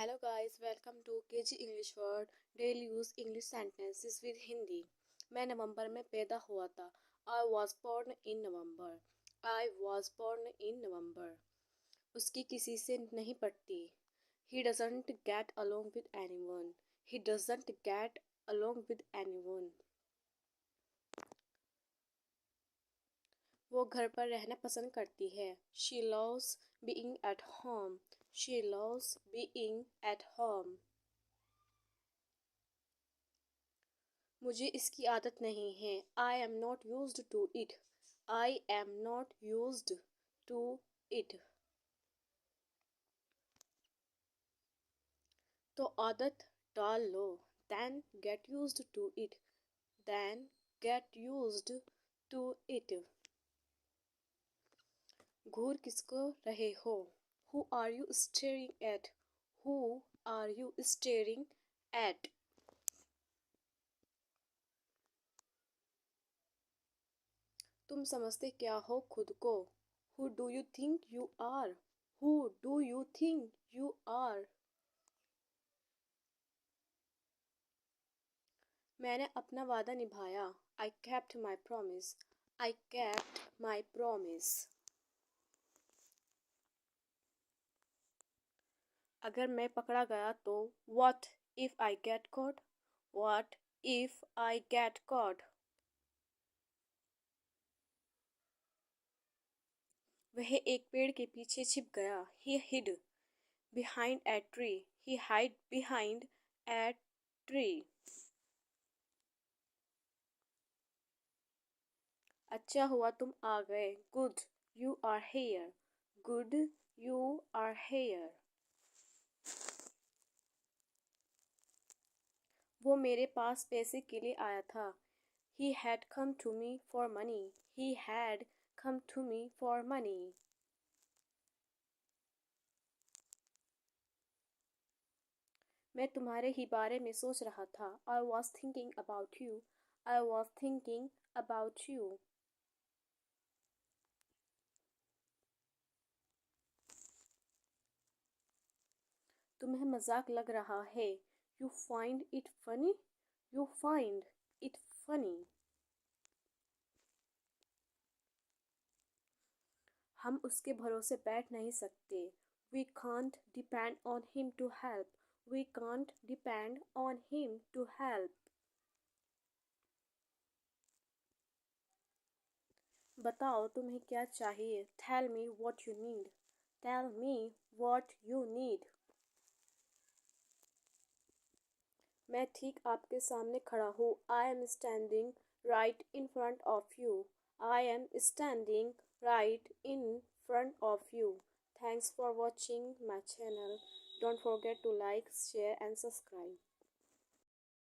Hello guys, welcome to KG English Word Daily Use English Sentences with Hindi। मैं नवंबर में पैदा हुआ था। I was born in November। I was born in November। उसकी किसी से नहीं पटती। He doesn't get along with anyone। He doesn't get along with anyone। वो घर पर रहना पसंद करती है। She loves being at home। She loves being at home। मुझे इसकी आदत नहीं है। I am not used to it। I am not used to it। तो आदत डाल लो। Then get used to it। Then get used to it। घूर किसको रहे हो? Who are you staring at? Who are you staring at? तुम समझते क्या हो खुद को? Who do you think you are? Who do you think you are? मैंने अपना वादा निभाया। I kept my promise। I kept my promise। अगर मैं पकड़ा गया तो What if I get caught? What if I get caught? वह एक पेड़ के पीछे छिप गया। He hid behind a tree। He hid behind a tree। अच्छा हुआ तुम आ गए। Good you are here। Good you are here। वो मेरे पास पैसे के लिए आया था। He had come to me for money। He had come to me for money। मैं तुम्हारे ही बारे में सोच रहा था। I was thinking about you। I was thinking about you। तुम्हें मजाक लग रहा है। You find it funny। You find it funny। हम उसके भरोसे बैठ नहीं सकते। We can't depend on him to help। We can't depend on him to help। बताओ तुम्हें क्या चाहिए? Tell me what you need। Tell me what you need। मैं ठीक आपके सामने खड़ा हूँ। I am standing right in front of you। I am standing right in front of you। Thanks for watching my channel। Don't forget to like, share and subscribe।